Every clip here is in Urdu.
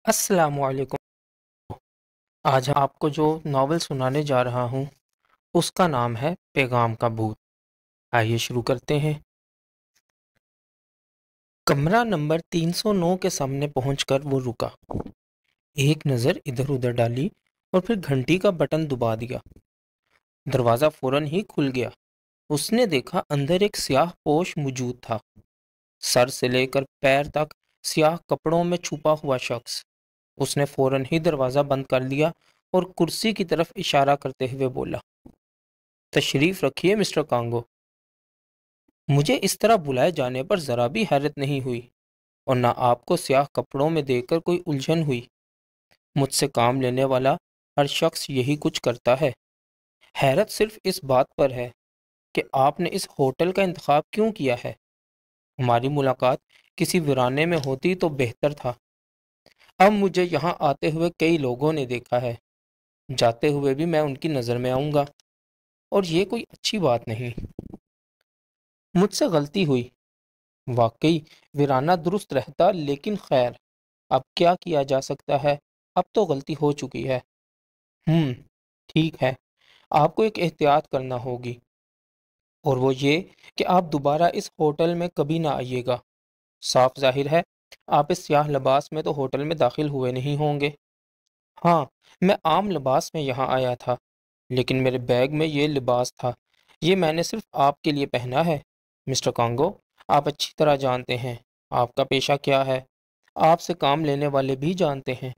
السلام علیکم۔ آج آپ کو جو ناول سنانے جا رہا ہوں اس کا نام ہے پیغام کا بھوت۔ آئیے شروع کرتے ہیں۔ کمرہ نمبر 309 کے سامنے پہنچ کر وہ رکا، ایک نظر ادھر ادھر ڈالی اور پھر گھنٹی کا بٹن دبا دیا۔ دروازہ فوراً ہی کھل گیا۔ اس نے دیکھا اندر ایک سیاہ پوش موجود تھا، سر سے لے کر پیر تک سیاہ کپڑوں میں چھپا ہوا شخص۔ اس نے فوراً ہی دروازہ بند کر لیا اور کرسی کی طرف اشارہ کرتے ہوئے بولا، تشریف رکھیے مسٹر کانگو۔ مجھے اس طرح بلائے جانے پر ذرا بھی حیرت نہیں ہوئی، اور نہ آپ کو سیاہ کپڑوں میں دیکھ کر کوئی الجھن ہوئی۔ مجھ سے کام لینے والا ہر شخص یہی کچھ کرتا ہے۔ حیرت صرف اس بات پر ہے کہ آپ نے اس ہوٹل کا انتخاب کیوں کیا ہے۔ ہماری ملاقات کسی ویرانے میں ہوتی تو بہتر تھا۔ اب مجھے یہاں آتے ہوئے کئی لوگوں نے دیکھا ہے، جاتے ہوئے بھی میں ان کی نظر میں آؤں گا، اور یہ کوئی اچھی بات نہیں۔ مجھ سے غلطی ہوئی، واقعی ویرانہ درست رہتا، لیکن خیر، اب کیا کیا جا سکتا ہے، اب تو غلطی ہو چکی ہے۔ ٹھیک ہے، آپ کو ایک احتیاط کرنا ہوگی، اور وہ یہ کہ آپ دوبارہ اس ہوٹل میں کبھی نہ آئیے گا۔ صاف ظاہر ہے آپ اس سیاہ لباس میں تو ہوٹل میں داخل ہوئے نہیں ہوں گے۔ ہاں، میں عام لباس میں یہاں آیا تھا، لیکن میرے بیگ میں یہ لباس تھا، یہ میں نے صرف آپ کے لیے پہنا ہے۔ مسٹر کانگو، آپ اچھی طرح جانتے ہیں آپ کا پیشہ کیا ہے، آپ سے کام لینے والے بھی جانتے ہیں،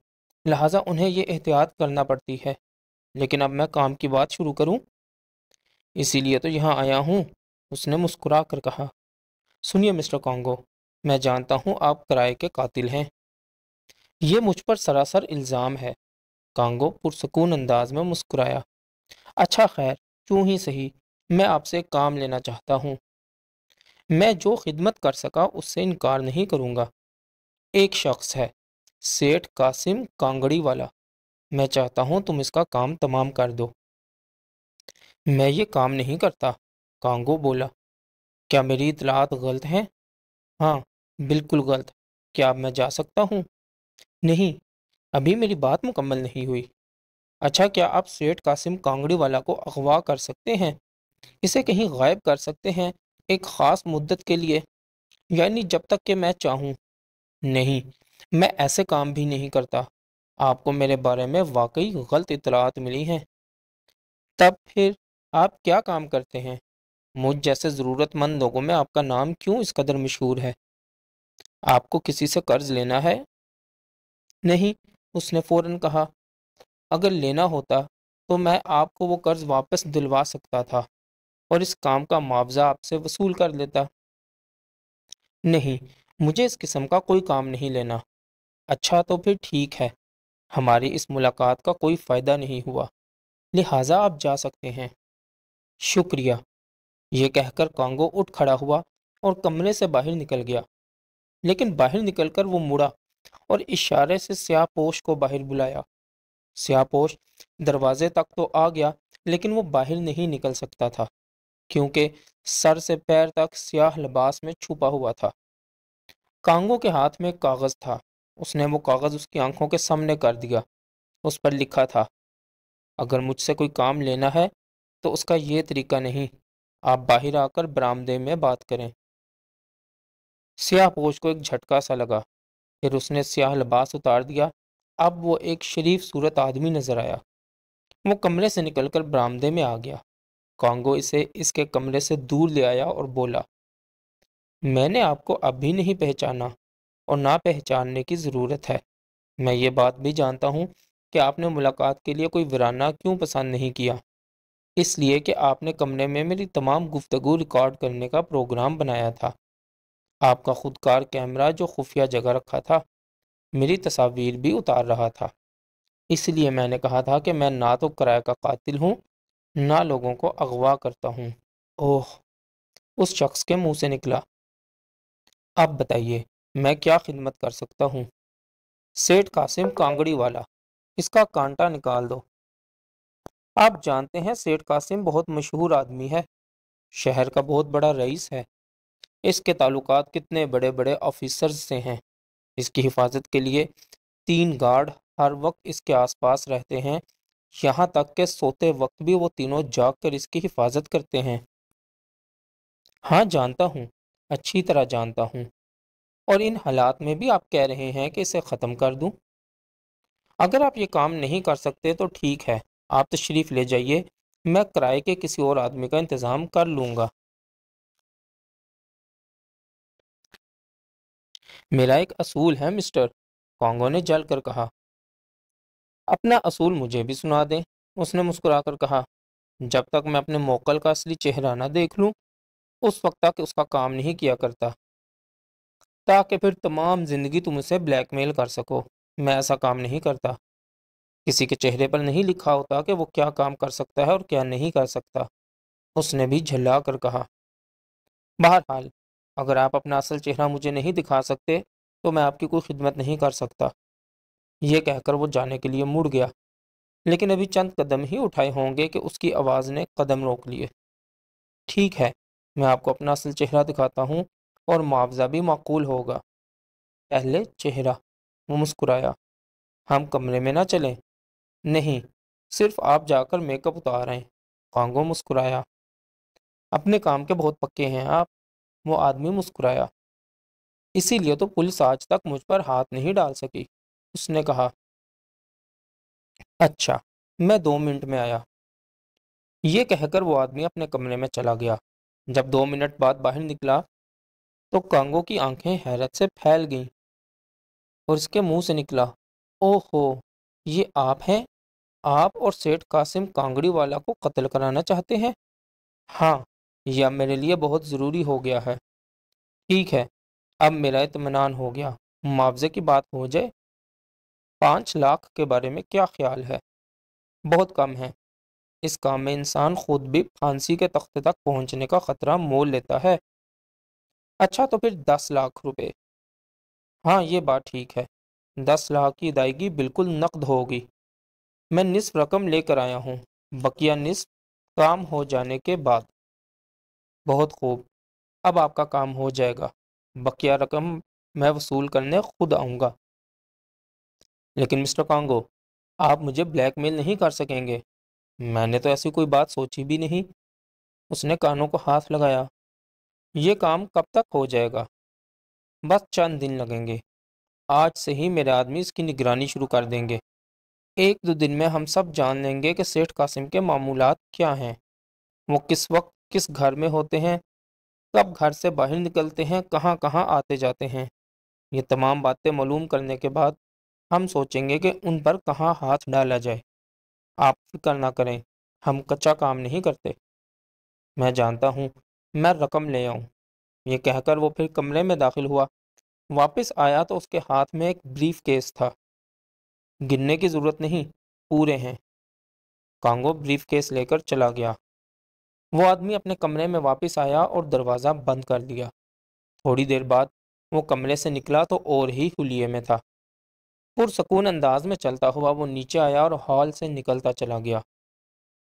لہٰذا انہیں یہ احتیاط کرنا پڑتی ہے۔ لیکن اب میں کام کی بات شروع کروں؟ اسی لیے تو یہاں آیا ہوں، اس نے مسکرا کر کہا۔ سنیے مسٹر کانگو، میں جانتا ہوں آپ کرائے کے قاتل ہیں، یہ مجھ پر سراسر الزام ہے۔ کانگو پرسکون انداز میں مسکرایا۔ اچھا خیر، کیوں ہی صحیح، میں آپ سے ایک کام لینا چاہتا ہوں۔ میں جو خدمت کر سکا اس سے انکار نہیں کروں گا۔ ایک شخص ہے، سیٹھ قاسم کانگڑی والا، میں چاہتا ہوں تم اس کا کام تمام کر دو۔ میں یہ کام نہیں کرتا، کانگو بولا۔ کیا میری اطلاعات غلط ہیں؟ ہاں، بالکل غلط۔ کیا اب میں جا سکتا ہوں؟ نہیں، ابھی میری بات مکمل نہیں ہوئی۔ اچھا، کیا آپ سیٹھ قاسم کانگڑی والا کو اغوا کر سکتے ہیں، اسے کہیں غائب کر سکتے ہیں ایک خاص مدت کے لیے، یعنی جب تک کہ میں چاہوں؟ نہیں، میں ایسے کام بھی نہیں کرتا۔ آپ کو میرے بارے میں واقعی غلط اطلاعات ملی ہیں۔ تب پھر آپ کیا کام کرتے ہیں؟ مجھ جیسے ضرورت مند لوگوں میں آپ کا نام کیوں اس قدر مشہور ہے؟ آپ کو کسی سے قرض لینا ہے؟ نہیں، اس نے فوراً کہا۔ اگر لینا ہوتا تو میں آپ کو وہ قرض واپس دلوا سکتا تھا اور اس کام کا معاوضہ آپ سے وصول کر لیتا۔ نہیں، مجھے اس قسم کا کوئی کام نہیں لینا۔ اچھا تو پھر ٹھیک ہے، ہماری اس ملاقات کا کوئی فائدہ نہیں ہوا، لہٰذا آپ جا سکتے ہیں۔ شکریہ، یہ کہہ کر کانگو اٹھ کھڑا ہوا اور کمرے سے باہر نکل گیا، لیکن باہر نکل کر وہ مڑا اور اشارے سے سیاہ پوش کو باہر بلایا۔ سیاہ پوش دروازے تک تو آ گیا، لیکن وہ باہر نہیں نکل سکتا تھا، کیونکہ سر سے پیر تک سیاہ لباس میں چھپا ہوا تھا۔ کانگو کے ہاتھ میں ایک کاغذ تھا، اس نے وہ کاغذ اس کی آنکھوں کے سامنے کر دیا۔ اس پر لکھا تھا، اگر مجھ سے کوئی کام لینا ہے تو اس کا یہ طریقہ نہیں، آپ باہر آ کر برآمدے میں بات کریں۔ سیاہ پوش کو ایک جھٹکا سا لگا، پھر اس نے سیاہ لباس اتار دیا۔ اب وہ ایک شریف صورت آدمی نظر آیا۔ وہ کمرے سے نکل کر برآمدے میں آ گیا۔ کانگو اسے اس کے کمرے سے دور لے آیا اور بولا، میں نے آپ کو اب بھی نہیں پہچانا، اور نہ پہچاننے کی ضرورت ہے۔ میں یہ بات بھی جانتا ہوں کہ آپ نے ملاقات کے لیے کوئی ویرانہ کیوں پسند نہیں کیا، اس لیے کہ آپ نے کمرے میں میری تمام گفتگو ریکارڈ کرنے کا پروگرام بنایا تھا۔ آپ کا خودکار کیمرہ جو خفیہ جگہ رکھا تھا، میری تصاویر بھی اتار رہا تھا۔ اس لیے میں نے کہا تھا کہ میں نہ تو کرائے کا قاتل ہوں، نہ لوگوں کو اغوا کرتا ہوں۔ اوہ، اس شخص کے منہ سے نکلا۔ اب بتائیے میں کیا خدمت کر سکتا ہوں؟ سیٹھ قاسم کانگڑی والا، اس کا کانٹا نکال دو۔ آپ جانتے ہیں سیٹھ قاسم بہت مشہور آدمی ہے، شہر کا بہت بڑا رئیس ہے، اس کے تعلقات کتنے بڑے بڑے آفیسرز سے ہیں۔ اس کی حفاظت کے لیے 3 گارڈ ہر وقت اس کے آس پاس رہتے ہیں، یہاں تک کہ سوتے وقت بھی وہ تینوں جاگ کر اس کی حفاظت کرتے ہیں۔ ہاں جانتا ہوں، اچھی طرح جانتا ہوں۔ اور ان حالات میں بھی آپ کہہ رہے ہیں کہ اسے ختم کر دوں؟ اگر آپ یہ کام نہیں کر سکتے تو ٹھیک ہے، آپ تشریف لے جائیے، میں کرائے کے کسی اور آدمی کا انتظام کر لوں گا۔ میرا ایک اصول ہے مسٹر، کانگو نے جل کر کہا۔ اپنا اصول مجھے بھی سنا دیں، اس نے مسکرا کر کہا۔ جب تک میں اپنے موکل کا اصلی چہرہ نہ دیکھ لوں اس وقت تک اس کا کام نہیں کیا کرتا، تاکہ پھر تمام زندگی تم اسے بلیک میل کر سکو۔ میں ایسا کام نہیں کرتا، کسی کے چہرے پر نہیں لکھا ہوتا کہ وہ کیا کام کر سکتا ہے اور کیا نہیں کر سکتا، اس نے بھی جھلا کر کہا۔ بہرحال اگر آپ اپنا اصل چہرہ مجھے نہیں دکھا سکتے تو میں آپ کی کوئی خدمت نہیں کر سکتا۔ یہ کہہ کر وہ جانے کے لیے مڑ گیا، لیکن ابھی چند قدم ہی اٹھائے ہوں گے کہ اس کی آواز نے قدم روک لیے۔ ٹھیک ہے، میں آپ کو اپنا اصل چہرہ دکھاتا ہوں اور معاوضہ بھی معقول ہوگا۔ پہلے چہرہ، وہ مسکرایا۔ ہم کمرے میں نہ چلیں؟ نہیں، صرف آپ جا کر میک اپ اتار آئیں۔ کانگو مسکرایا۔ اپنے کام کے بہت پکے ہیں آپ، وہ آدمی مسکرایا۔ اسی لیے تو پولیس آج تک مجھ پر ہاتھ نہیں ڈال سکی، اس نے کہا۔ اچھا، میں 2 منٹ میں آیا۔ یہ کہہ کر وہ آدمی اپنے کمرے میں چلا گیا۔ جب 2 منٹ بعد باہر نکلا تو کانگو کی آنکھیں حیرت سے پھیل گئیں اور اس کے منہ سے نکلا، اوہ ہو، یہ آپ ہیں؟ آپ اور سیٹھ قاسم کانگڑی والا کو قتل کرانا چاہتے ہیں؟ ہاں، یہ اب میرے لیے بہت ضروری ہو گیا ہے۔ ٹھیک ہے، اب میرا اطمینان ہو گیا۔ معاوضے کی بات ہو جائے، 5 لاکھ کے بارے میں کیا خیال ہے؟ بہت کم ہے، اس کام میں انسان خود بھی پھانسی کے تختے تک پہنچنے کا خطرہ مول لیتا ہے۔ اچھا تو پھر 10 لاکھ روپے۔ ہاں یہ بات ٹھیک ہے، 10 لاکھ کی ادائیگی بالکل نقد ہوگی۔ میں نصف رقم لے کر آیا ہوں، بقیہ نصف کام ہو جانے کے بعد۔ بہت خوب، اب آپ کا کام ہو جائے گا، بقیہ رقم میں وصول کرنے خود آؤں گا۔ لیکن مسٹر کانگو، آپ مجھے بلیک میل نہیں کر سکیں گے۔ میں نے تو ایسی کوئی بات سوچی بھی نہیں، اس نے کانوں کو ہاتھ لگایا۔ یہ کام کب تک ہو جائے گا؟ بس چند دن لگیں گے، آج سے ہی میرے آدمی اس کی نگرانی شروع کر دیں گے۔ 1 2 دن میں ہم سب جان لیں گے کہ سیٹھ قاسم کے معمولات کیا ہیں، وہ کس وقت کس گھر میں ہوتے ہیں، کب گھر سے باہر نکلتے ہیں، کہاں کہاں آتے جاتے ہیں۔ یہ تمام باتیں معلوم کرنے کے بعد ہم سوچیں گے کہ ان پر کہاں ہاتھ ڈالا جائے۔ آپ فکر نہ کریں، ہم کچا کام نہیں کرتے۔ میں جانتا ہوں، میں رقم لے آؤں۔ یہ کہہ کر وہ پھر کمرے میں داخل ہوا۔ واپس آیا تو اس کے ہاتھ میں ایک بریف کیس تھا۔ گننے کی ضرورت نہیں، پورے ہیں۔ کانگو بریف کیس لے کر چلا گیا۔ وہ آدمی اپنے کمرے میں واپس آیا اور دروازہ بند کر دیا۔ تھوڑی دیر بعد وہ کمرے سے نکلا تو اور ہی حلیے میں تھا۔ پرسکون انداز میں چلتا ہوا وہ نیچے آیا اور ہال سے نکلتا چلا گیا۔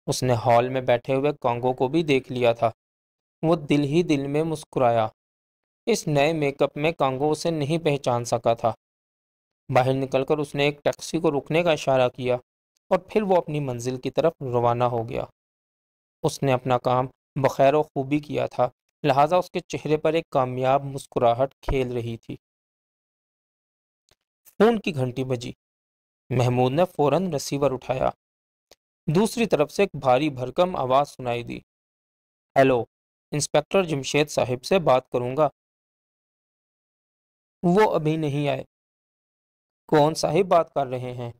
اس نے ہال میں بیٹھے ہوئے کانگو کو بھی دیکھ لیا تھا۔ وہ دل ہی دل میں مسکرایا۔ اس نئے میک اپ میں کانگو اسے نہیں پہچان سکا تھا۔ باہر نکل کر اس نے ایک ٹیکسی کو رکنے کا اشارہ کیا اور پھر وہ اپنی منزل کی طرف روانہ ہو گیا۔ اس نے اپنا کام بخیر و خوبی کیا تھا، لہٰذا اس کے چہرے پر ایک کامیاب مسکراہٹ کھیل رہی تھی۔ فون کی گھنٹی بجی۔ محمود نے فوراً ریسیور اٹھایا۔ دوسری طرف سے ایک بھاری بھرکم آواز سنائی دی۔ ہیلو، انسپکٹر جمشید صاحب سے بات کروں گا؟ وہ ابھی نہیں آئے۔ کون صاحب بات کر رہے ہیں؟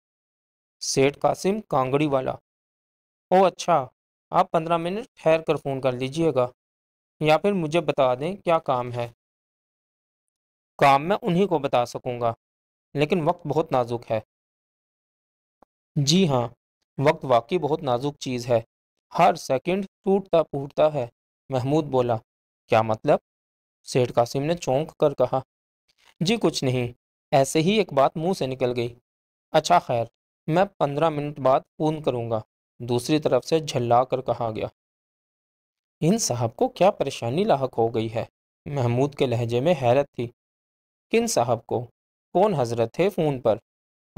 سیٹھ قاسم کانگڑی والا۔ او اچھا، آپ 15 منٹ ٹھہر کر فون کر لیجئے گا، یا پھر مجھے بتا دیں کیا کام ہے۔ کام میں انہی کو بتا سکوں گا، لیکن وقت بہت نازک ہے۔ جی ہاں، وقت واقعی بہت نازک چیز ہے، ہر سیکنڈ ٹوٹتا پھوٹتا ہے۔ محمود بولا۔ کیا مطلب؟ سیٹھ قاسم نے چونک کر کہا۔ جی کچھ نہیں، ایسے ہی ایک بات منہ سے نکل گئی۔ اچھا خیر، میں 15 منٹ بعد فون کروں گا، دوسری طرف سے جھلا کر کہا گیا۔ ان صاحب کو کیا پریشانی لاحق ہو گئی ہے؟ محمود کے لہجے میں حیرت تھی۔ کن صاحب کو؟ کون حضرت تھے فون پر؟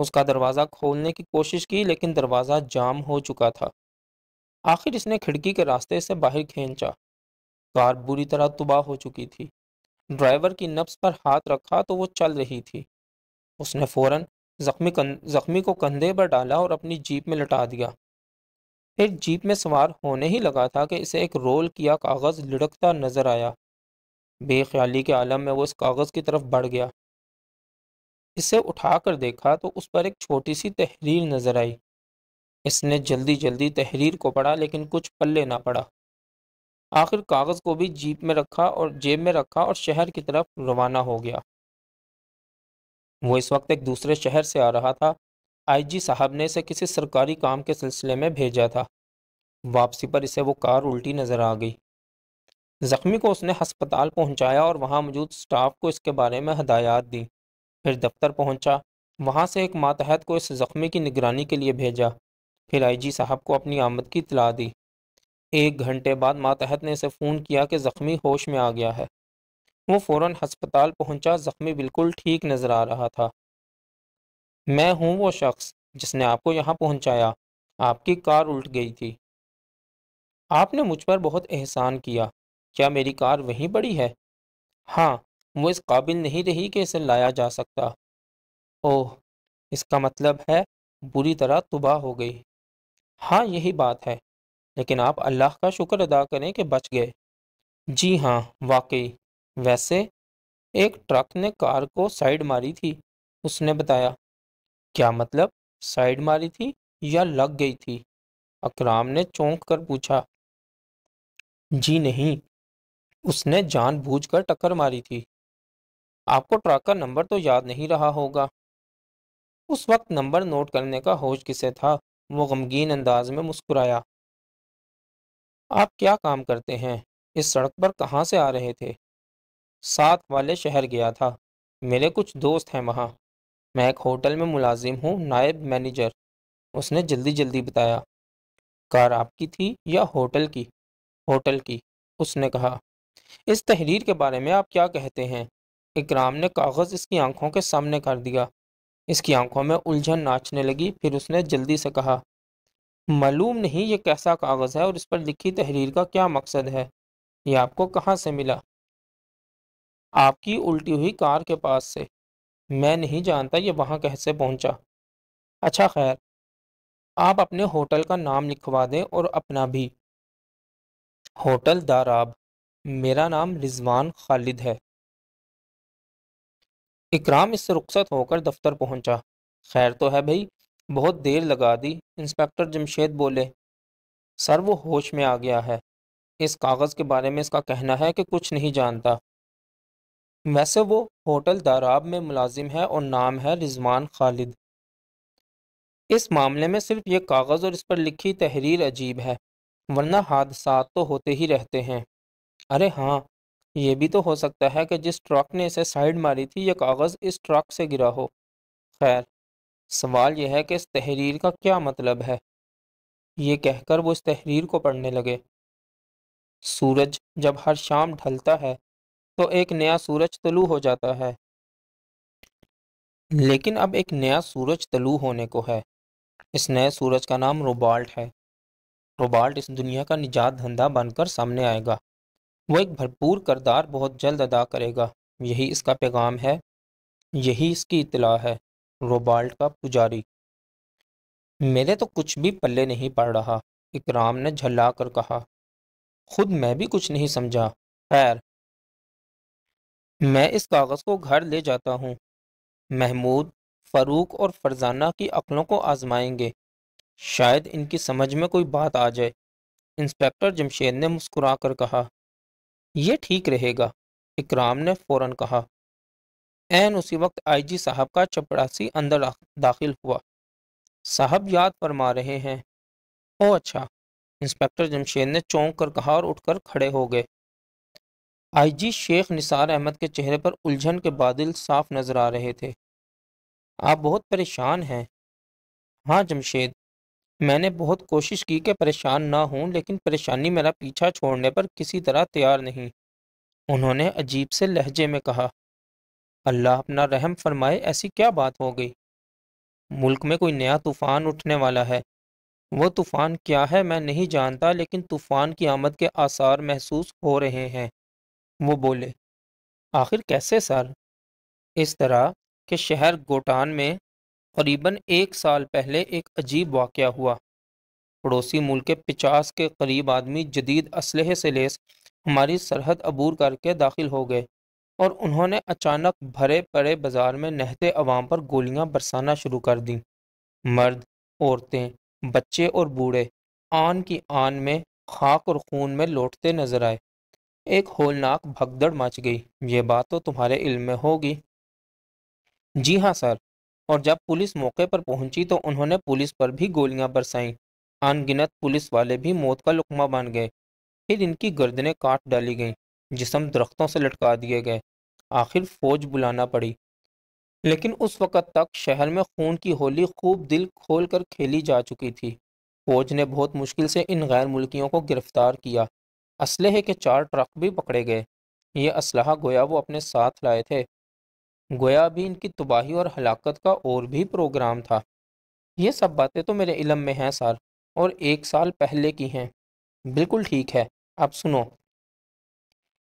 اس کا دروازہ کھولنے کی کوشش کی لیکن دروازہ جام ہو چکا تھا۔ آخر اس نے کھڑکی کے راستے سے باہر کھینچا۔ کار بری طرح تباہ ہو چکی تھی۔ ڈرائیور کی نبض پر ہاتھ رکھا تو وہ چل رہی تھی۔ اس نے فوراً زخمی کو کندھے پر ڈالا اور اپنی جیپ میں لٹا دیا۔ پھر جیپ میں سوار ہونے ہی لگا تھا کہ اسے ایک رول کیا کاغذ لڑکتا نظر آیا۔ بے خیالی کے عالم میں وہ اس کاغذ کی طرف بڑھ گیا۔ اسے اٹھا کر دیکھا تو اس پر ایک چھوٹی سی تحریر نظر آئی۔ اس نے جلدی جلدی تحریر کو پڑھا لیکن کچھ پلے نہ پڑا۔ آخر کاغذ کو بھی جیب میں رکھا اور شہر کی طرف روانہ ہو گیا۔ وہ اس وقت ایک دوسرے شہر سے آ رہا تھا۔ آئی جی صاحب نے اسے کسی سرکاری کام کے سلسلے میں بھیجا تھا۔ واپسی پر اسے وہ کار الٹی نظر آ گئی۔ زخمی کو اس نے ہسپتال پہنچایا اور وہاں موجود سٹاف کو اس کے بارے میں ہدایات دی۔ پھر دفتر پہنچا، وہاں سے ایک ماتحت کو اس زخمی کی نگرانی کے لیے بھیجا۔ پھر آئی جی صاحب کو اپنی آمد کی اطلاع دی۔ 1 گھنٹے بعد ماتحت نے اسے فون کیا کہ زخمی ہوش میں آ گیا ہے۔ وہ فوراً ہسپتال پہنچا۔ زخمی بالکل ٹھیک نظر آ رہا تھا۔ میں ہوں وہ شخص جس نے آپ کو یہاں پہنچایا۔ آپ کی کار الٹ گئی تھی۔ آپ نے مجھ پر بہت احسان کیا۔ کیا میری کار وہیں پڑی ہے؟ ہاں، وہ اس قابل نہیں رہی کہ اسے لایا جا سکتا۔ اوہ، اس کا مطلب ہے بری طرح تباہ ہو گئی۔ ہاں، یہی بات ہے، لیکن آپ اللہ کا شکر ادا کریں کہ بچ گئے۔ جی ہاں، واقعی۔ ویسے ایک ٹرک نے کار کو سائیڈ ماری تھی، اس نے بتایا۔ کیا مطلب، سائیڈ ماری تھی یا لگ گئی تھی؟ اکرام نے چونک کر پوچھا۔ جی نہیں، اس نے جان بوجھ کر ٹکر ماری تھی۔ آپ کو ٹرک کا نمبر تو یاد نہیں رہا ہوگا۔ اس وقت نمبر نوٹ کرنے کا ہوش کسے تھا؟ وہ غمگین انداز میں مسکرایا۔ آپ کیا کام کرتے ہیں؟ اس سڑک پر کہاں سے آ رہے تھے؟ ساتھ والے شہر گیا تھا، میرے کچھ دوست ہیں وہاں۔ میں ایک ہوٹل میں ملازم ہوں، نائب مینیجر، اس نے جلدی جلدی بتایا۔ کار آپ کی تھی یا ہوٹل کی؟ ہوٹل کی، اس نے کہا۔ اس تحریر کے بارے میں آپ کیا کہتے ہیں؟ اکرام نے کاغذ اس کی آنکھوں کے سامنے کر دیا۔ اس کی آنکھوں میں الجھن ناچنے لگی۔ پھر اس نے جلدی سے کہا، معلوم نہیں یہ کیسا کاغذ ہے اور اس پر لکھی تحریر کا کیا مقصد ہے؟ یہ آپ کو کہاں سے ملا؟ آپ کی الٹی ہوئی کار کے پاس سے۔ میں نہیں جانتا یہ وہاں کیسے پہنچا۔ اچھا خیر، آپ اپنے ہوٹل کا نام لکھوا دیں اور اپنا بھی۔ ہوٹل داراب۔ میرا نام رضوان خالد ہے۔ اکرام اس سے رخصت ہو کر دفتر پہنچا۔ خیر تو ہے بھائی، بہت دیر لگا دی، انسپکٹر جمشید بولے۔ سر، وہ ہوش میں آ گیا ہے۔ اس کاغذ کے بارے میں اس کا کہنا ہے کہ کچھ نہیں جانتا۔ ویسے وہ ہوٹل داراب میں ملازم ہے اور نام ہے رضوان خالد۔ اس معاملے میں صرف یہ کاغذ اور اس پر لکھی تحریر عجیب ہے، ورنہ حادثات تو ہوتے ہی رہتے ہیں۔ ارے ہاں، یہ بھی تو ہو سکتا ہے کہ جس ٹرک نے اسے سائیڈ ماری تھی یہ کاغذ اس ٹرک سے گرا ہو۔ خیر، سوال یہ ہے کہ اس تحریر کا کیا مطلب ہے؟ یہ کہہ کر وہ اس تحریر کو پڑھنے لگے۔ سورج جب ہر شام ڈھلتا ہے تو ایک نیا سورج طلوع ہو جاتا ہے، لیکن اب ایک نیا سورج طلوع ہونے کو ہے۔ اس نئے سورج کا نام روبالٹ ہے۔ روبالٹ اس دنیا کا نجات دہندہ بن کر سامنے آئے گا۔ وہ ایک بھرپور کردار بہت جلد ادا کرے گا۔ یہی اس کا پیغام ہے، یہی اس کی اطلاع ہے۔ روبالٹ کا پجاری۔ میرے تو کچھ بھی پلے نہیں پڑ رہا، اکرام نے جھلا کر کہا۔ خود میں بھی کچھ نہیں سمجھا۔ خیر، میں اس کاغذ کو گھر لے جاتا ہوں۔ محمود، فاروق اور فرزانہ کی عقلوں کو آزمائیں گے، شاید ان کی سمجھ میں کوئی بات آ جائے۔ انسپکٹر جمشید نے مسکرا کر کہا۔ یہ ٹھیک رہے گا، اکرام نے فوراً کہا۔ عین اسی وقت آئی جی صاحب کا چپڑاسی اندر داخل ہوا۔ صاحب یاد فرما رہے ہیں؟ او اچھا، انسپکٹر جمشید نے چونک کر کہا اور اٹھ کر کھڑے ہو گئے۔ آئی جی شیخ نثار احمد کے چہرے پر الجھن کے بادل صاف نظر آ رہے تھے۔ آپ بہت پریشان ہیں؟ ہاں جمشید، میں نے بہت کوشش کی کہ پریشان نہ ہوں، لیکن پریشانی میرا پیچھا چھوڑنے پر کسی طرح تیار نہیں۔ انہوں نے عجیب سے لہجے میں کہا۔ اللہ اپنا رحم فرمائے، ایسی کیا بات ہو گئی؟ ملک میں کوئی نیا طوفان اٹھنے والا ہے۔ وہ طوفان کیا ہے میں نہیں جانتا، لیکن طوفان کی آمد کے آثار محسوس ہو رہے ہیں۔ وہ بولے، آخر کیسے سر؟ اس طرح کہ شہر گوٹان میں قریباً 1 سال پہلے ایک عجیب واقعہ ہوا۔ پڑوسی ملک کے 50 کے قریب آدمی جدید اسلحے سے لیس ہماری سرحد عبور کر کے داخل ہو گئے، اور انہوں نے اچانک بھرے پڑے بازار میں نہتے عوام پر گولیاں برسانا شروع کر دیں۔ مرد، عورتیں، بچے اور بوڑھے آن کی آن میں خاک اور خون میں لوٹتے نظر آئے۔ ایک ہولناک بھگدڑ مچ گئی۔ یہ بات تو تمہارے علم میں ہوگی۔ جی ہاں سر، اور جب پولیس موقع پر پہنچی تو انہوں نے پولیس پر بھی گولیاں برسائیں۔ ان گنت پولیس والے بھی موت کا لقمہ بن گئے۔ پھر ان کی گردنیں کاٹ ڈالی گئیں، جسم درختوں سے لٹکا دیے گئے۔ آخر فوج بلانا پڑی، لیکن اس وقت تک شہر میں خون کی ہولی خوب دل کھول کر کھیلی جا چکی تھی۔ فوج نے بہت مشکل سے ان غیر ملکیوں کو گرفتار کیا۔ اسلحے کے 4 ٹرک بھی پکڑے گئے۔ یہ اسلحہ گویا وہ اپنے ساتھ لائے تھے، گویا بھی ان کی تباہی اور ہلاکت کا اور بھی پروگرام تھا۔ یہ سب باتیں تو میرے علم میں ہیں سر، اور 1 سال پہلے کی ہیں۔ بالکل ٹھیک ہے، اب سنو۔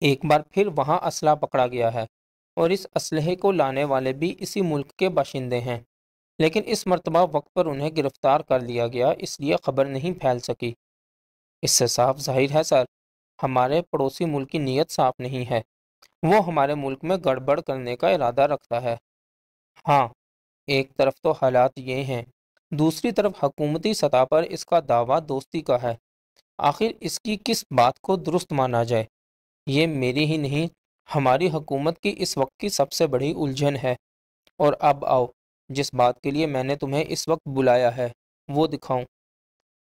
ایک بار پھر وہاں اسلحہ پکڑا گیا ہے، اور اس اسلحے کو لانے والے بھی اسی ملک کے باشندے ہیں، لیکن اس مرتبہ وقت پر انہیں گرفتار کر لیا گیا، اس لیے خبر نہیں پھیل سکی۔ اس سے صاف ظاہر ہے سر، ہمارے پڑوسی ملک کی نیت صاف نہیں ہے۔ وہ ہمارے ملک میں گڑبڑ کرنے کا ارادہ رکھتا ہے۔ ہاں، ایک طرف تو حالات یہ ہیں، دوسری طرف حکومتی سطح پر اس کا دعویٰ دوستی کا ہے۔ آخر اس کی کس بات کو درست مانا جائے؟ یہ میری ہی نہیں، ہماری حکومت کی اس وقت کی سب سے بڑی الجھن ہے۔ اور اب آؤ، جس بات کے لیے میں نے تمہیں اس وقت بلایا ہے وہ دکھاؤں۔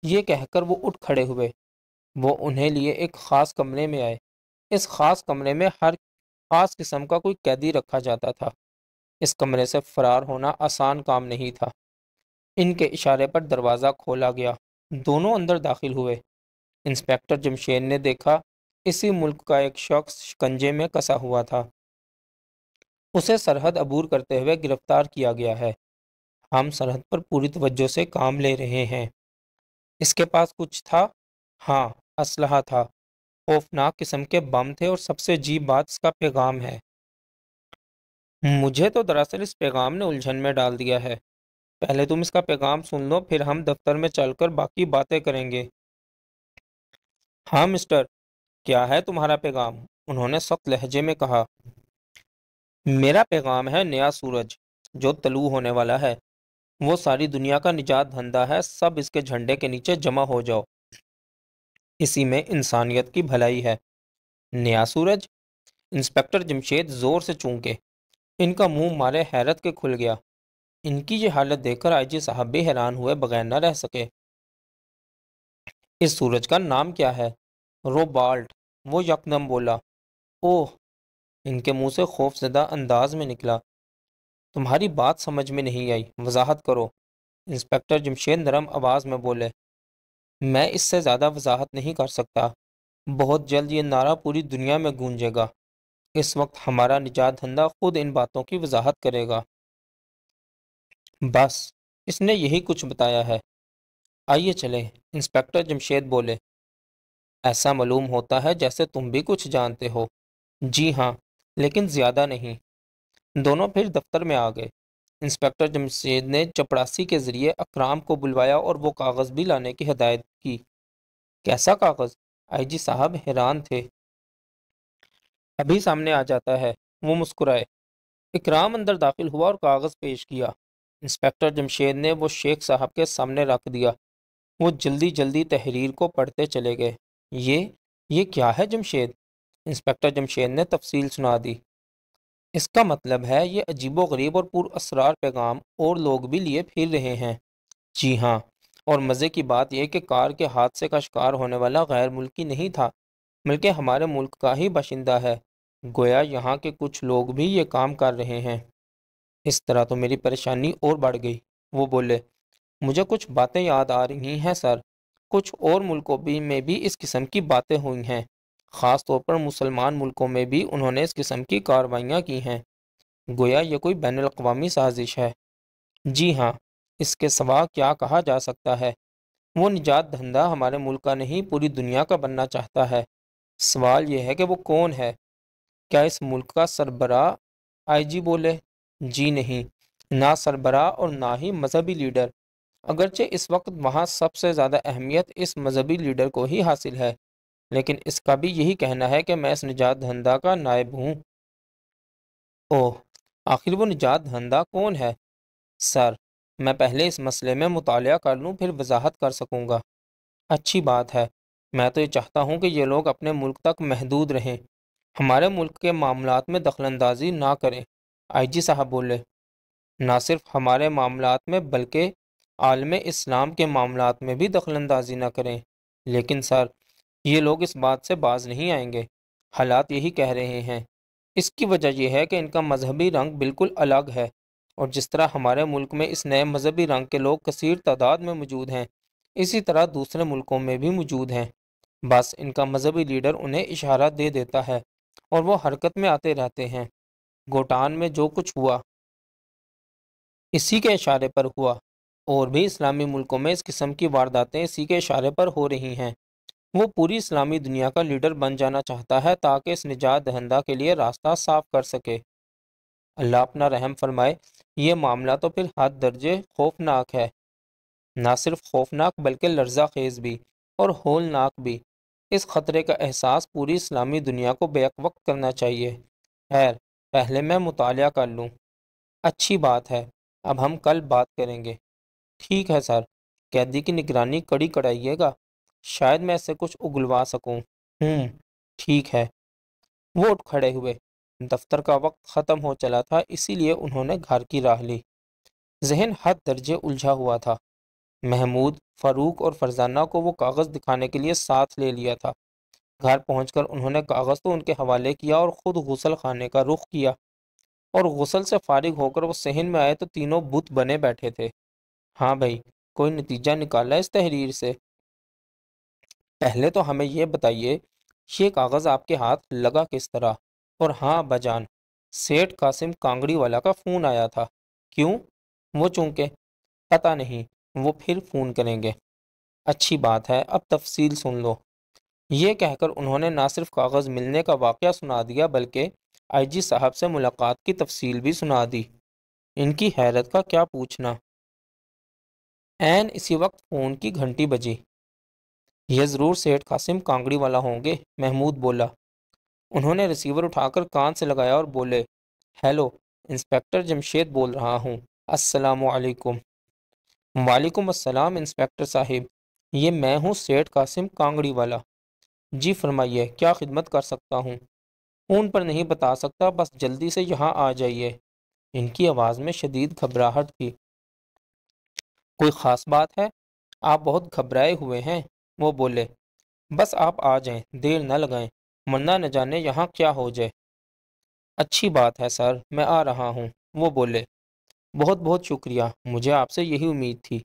یہ کہہ کر وہ اٹھ کھڑے ہوئے۔ وہ انہیں لیے ایک خاص کمرے میں آئے۔ اس خاص کمرے میں ہر خاص قسم کا کوئی قیدی رکھا جاتا تھا۔ اس کمرے سے فرار ہونا آسان کام نہیں تھا۔ ان کے اشارے پر دروازہ کھولا گیا، دونوں اندر داخل ہوئے۔ انسپیکٹر جمشید نے دیکھا، اسی ملک کا ایک شخص شکنجے میں کسا ہوا تھا۔ اسے سرحد عبور کرتے ہوئے گرفتار کیا گیا ہے۔ ہم سرحد پر پوری توجہ سے کام لے رہے ہیں۔ اس کے پاس کچھ تھا؟ ہاں، اسلحہ تھا۔ خوفناک قسم کے بم تھے، اور سب سے عجیب بات اس کا پیغام ہے۔ مجھے تو دراصل اس پیغام نے الجھن میں ڈال دیا ہے۔ پہلے تم اس کا پیغام سن لو، پھر ہم دفتر میں چل کر باقی باتیں کریں گے۔ ہاں مسٹر، کیا ہے تمہارا پیغام؟ انہوں نے سخت لہجے میں کہا۔ میرا پیغام ہے نیا سورج جو طلوع ہونے والا ہے۔ وہ ساری دنیا کا نجات دہندہ ہے، سب اس کے جھنڈے کے نیچے جمع ہو جاؤ۔ اسی میں انسانیت کی بھلائی ہے۔ نیا سورج؟ انسپیکٹر جمشید زور سے چونکے۔ ان کا منہ مارے حیرت کے کھل گیا۔ ان کی یہ حالت دیکھ کر آئی جی صاحب بھی حیران ہوئے بغیر نہ رہ سکے۔ اس سورج کا نام کیا ہے؟ روبالٹ، وہ یکدم بولا۔ اوہ! ان کے منہ سے خوف زدہ انداز میں نکلا۔ تمہاری بات سمجھ میں نہیں آئی، وضاحت کرو۔ انسپیکٹر جمشید نرم آواز میں بولے۔ میں اس سے زیادہ وضاحت نہیں کر سکتا۔ بہت جلد یہ نعرہ پوری دنیا میں گونجے گا۔ اس وقت ہمارا نجات دہندہ خود ان باتوں کی وضاحت کرے گا۔ بس، اس نے یہی کچھ بتایا ہے۔ آئیے چلیں، انسپیکٹر جمشید بولے۔ ایسا معلوم ہوتا ہے جیسے تم بھی کچھ جانتے ہو۔ جی ہاں، لیکن زیادہ نہیں۔ دونوں پھر دفتر میں آ گئے۔ انسپیکٹر جمشید نے چپڑاسی کے ذریعے اکرام کو بلوایا اور وہ کاغذ بھی لانے کی ہدایت کی۔ کیسا کاغذ؟ آئی جی صاحب حیران تھے۔ ابھی سامنے آ جاتا ہے، وہ مسکرائے۔ اکرام اندر داخل ہوا اور کاغذ پیش کیا۔ انسپیکٹر جمشید نے وہ شیخ صاحب کے سامنے رکھ دیا۔ وہ جلدی جلدی تحریر کو پڑھتے چلے گئے۔ یہ کیا ہے جمشید؟ انسپیکٹر جمشید نے تفصیل سنا دی۔ اس کا مطلب ہے یہ عجیب و غریب اور پر اسرار پیغام اور لوگ بھی لیے پھر رہے ہیں۔ جی ہاں، اور مزے کی بات یہ کہ کار کے حادثے کا شکار ہونے والا غیر ملکی نہیں تھا، بلکہ ہمارے ملک کا ہی باشندہ ہے۔ گویا یہاں کے کچھ لوگ بھی یہ کام کر رہے ہیں۔ اس طرح تو میری پریشانی اور بڑھ گئی۔ وہ بولے، مجھے کچھ باتیں یاد آ رہی ہیں سر۔ کچھ اور ملکوں میں بھی اس قسم کی باتیں ہوئی ہیں، خاص طور پر مسلمان ملکوں میں بھی انہوں نے اس قسم کی کارروائیاں کی ہیں۔ گویا یہ کوئی بین الاقوامی سازش ہے۔ جی ہاں، اس کے سوا کیا کہا جا سکتا ہے؟ وہ نجات دہندہ ہمارے ملک کا نہیں پوری دنیا کا بننا چاہتا ہے۔ سوال یہ ہے کہ وہ کون ہے؟ کیا اس ملک کا سربراہ؟ آئی جی بولے۔ جی نہیں، نہ سربراہ اور نہ ہی مذہبی لیڈر، اگرچہ اس وقت وہاں سب سے زیادہ اہمیت اس مذہبی لیڈر کو ہی حاصل ہے، لیکن اس کا بھی یہی کہنا ہے کہ میں اس نجات دہندہ کا نائب ہوں۔ اوہ، آخر وہ نجات دہندہ کون ہے؟ سر، میں پہلے اس مسئلے میں مطالعہ کر لوں پھر وضاحت کر سکوں گا۔ اچھی بات ہے، میں تو یہ چاہتا ہوں کہ یہ لوگ اپنے ملک تک محدود رہیں، ہمارے ملک کے معاملات میں دخل اندازی نہ کریں۔ آئی جی صاحب بولے۔ نہ صرف ہمارے معاملات میں بلکہ عالم اسلام کے معاملات میں بھی دخل اندازی نہ کریں۔ لیکن سر، یہ لوگ اس بات سے باز نہیں آئیں گے، حالات یہی کہہ رہے ہیں۔ اس کی وجہ یہ ہے کہ ان کا مذہبی رنگ بالکل الگ ہے، اور جس طرح ہمارے ملک میں اس نئے مذہبی رنگ کے لوگ کثیر تعداد میں موجود ہیں، اسی طرح دوسرے ملکوں میں بھی موجود ہیں۔ بس ان کا مذہبی لیڈر انہیں اشارہ دے دیتا ہے اور وہ حرکت میں آتے رہتے ہیں۔ گوٹان میں جو کچھ ہوا اسی کے اشارے پر ہوا، اور بھی اسلامی ملکوں میں اس قسم کی وارداتیں اسی کے اشارے پر ہو رہی ہیں۔ وہ پوری اسلامی دنیا کا لیڈر بن جانا چاہتا ہے تاکہ اس نجات دہندہ کے لیے راستہ صاف کر سکے۔ اللہ اپنا رحم فرمائے، یہ معاملہ تو پھر حد درجے خوفناک ہے۔ نہ صرف خوفناک بلکہ لرزہ خیز بھی، اور ہولناک بھی۔ اس خطرے کا احساس پوری اسلامی دنیا کو بیک وقت کرنا چاہیے۔ خیر، پہلے میں مطالعہ کر لوں۔ اچھی بات ہے، اب ہم کل بات کریں گے۔ ٹھیک ہے سر، قیدی کی نگرانی کڑی کڑائیے گا، شاید میں اسے کچھ اگلوا سکوں۔ ٹھیک ہے۔ وہ اٹھ کھڑے ہوئے۔ دفتر کا وقت ختم ہو چلا تھا، اسی لیے انہوں نے گھر کی راہ لی۔ ذہن حد درجے الجھا ہوا تھا۔ محمود، فاروق اور فرزانہ کو وہ کاغذ دکھانے کے لیے ساتھ لے لیا تھا۔ گھر پہنچ کر انہوں نے کاغذ تو ان کے حوالے کیا اور خود غسل خانے کا رخ کیا، اور غسل سے فارغ ہو کر وہ صحن میں آئے تو تینوں بت بنے بیٹھے تھے۔ ہاں بھائی، کوئی نتیجہ نکالا اس تحریر سے؟ پہلے تو ہمیں یہ بتائیے، یہ کاغذ آپ کے ہاتھ لگا کس طرح؟ اور ہاں ابا جان، سیٹھ قاسم کانگڑی والا کا فون آیا تھا۔ کیوں؟ وہ چونکہ پتہ نہیں، وہ پھر فون کریں گے۔ اچھی بات ہے، اب تفصیل سن لو۔ یہ کہہ کر انہوں نے نہ صرف کاغذ ملنے کا واقعہ سنا دیا بلکہ آئی جی صاحب سے ملاقات کی تفصیل بھی سنا دی۔ ان کی حیرت کا کیا پوچھنا۔ عین اسی وقت فون کی گھنٹی بجی۔ یہ ضرور سیٹھ قاسم کانگڑی والا ہوں گے، محمود بولا۔ انہوں نے ریسیور اٹھا کر کان سے لگایا اور بولے، ہیلو، انسپکٹر جمشید بول رہا ہوں، السلام علیکم۔ وعلیکم السلام انسپکٹر صاحب، یہ میں ہوں سیٹھ قاسم کانگڑی والا۔ جی فرمائیے، کیا خدمت کر سکتا ہوں؟ فون پر نہیں بتا سکتا، بس جلدی سے یہاں آ جائیے۔ ان کی آواز میں شدید گھبراہٹ تھی۔ کوئی خاص بات ہے؟ آپ بہت گھبرائے ہوئے ہیں، وہ بولے۔ بس آپ آ جائیں، دیر نہ لگائیں، ورنہ نہ جانے یہاں کیا ہو جائے۔ اچھی بات ہے سر، میں آ رہا ہوں، وہ بولے۔ بہت بہت شکریہ، مجھے آپ سے یہی امید تھی۔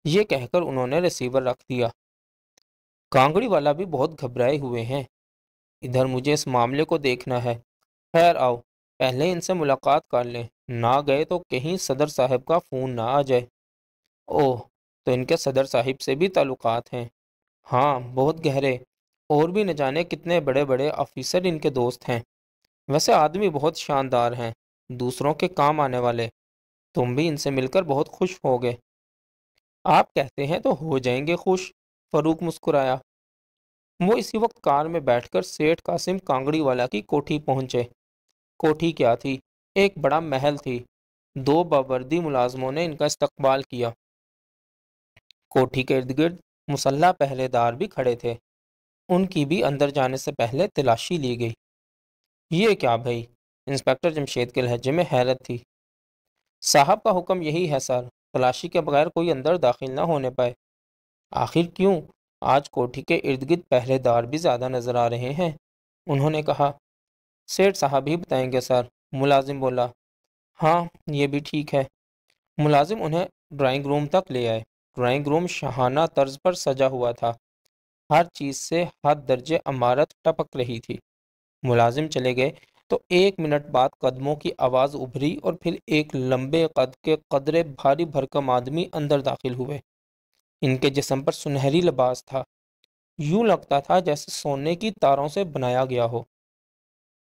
یہ کہہ کر انہوں نے ریسیور رکھ دیا۔ کانگڑی والا بھی بہت گھبرائے ہوئے ہیں، ادھر مجھے اس معاملے کو دیکھنا ہے۔ خیر آؤ، پہلے ان سے ملاقات کر لیں، نہ گئے تو کہیں صدر صاحب کا فون نہ آ جائے۔ اوہ، تو ان کے صدر صاحب سے بھی تعلقات ہیں؟ ہاں، بہت گہرے، اور بھی نہ جانے کتنے بڑے بڑے آفیسر ان کے دوست ہیں۔ ویسے آدمی بہت شاندار ہیں، دوسروں کے کام آنے والے۔ تم بھی ان سے مل کر بہت خوش ہوگے۔ آپ کہتے ہیں تو ہو جائیں گے خوش، فاروق مسکرایا۔ وہ اسی وقت کار میں بیٹھ کر سیٹھ قاسم کانگڑی والا کی کوٹھی پہنچے۔ کوٹھی کیا تھی، ایک بڑا محل تھی۔ دو باوردی ملازموں نے ان کا استقبال کیا۔ کوٹھی کے ارد گرد مسلح پہرے دار بھی کھڑے تھے۔ ان کی بھی اندر جانے سے پہلے تلاشی لی گئی۔ یہ کیا بھائی؟ انسپکٹر جمشید کے لہجے میں حیرت تھی۔ صاحب کا حکم یہی ہے سر، تلاشی کے بغیر کوئی اندر داخل نہ ہونے پائے۔ آخر کیوں؟ آج کوٹھی کے ارد گرد پہرے دار بھی زیادہ نظر آ رہے ہیں، انہوں نے کہا۔ سیٹھ صاحب ہی بتائیں گے سر، ملازم بولا۔ ہاں، یہ بھی ٹھیک ہے۔ ملازم انہیں ڈرائنگ روم تک لے آئے۔ ڈرائنگ روم شاہانہ طرز پر سجا ہوا تھا، ہر چیز سے حد درجے عمارت ٹپک رہی تھی۔ ملازم چلے گئے، تو 1 منٹ بعد قدموں کی آواز ابھری اور پھر ایک لمبے قد کے قدرے بھاری بھرکم آدمی اندر داخل ہوئے۔ ان کے جسم پر سنہری لباس تھا، یوں لگتا تھا جیسے سونے کی تاروں سے بنایا گیا ہو۔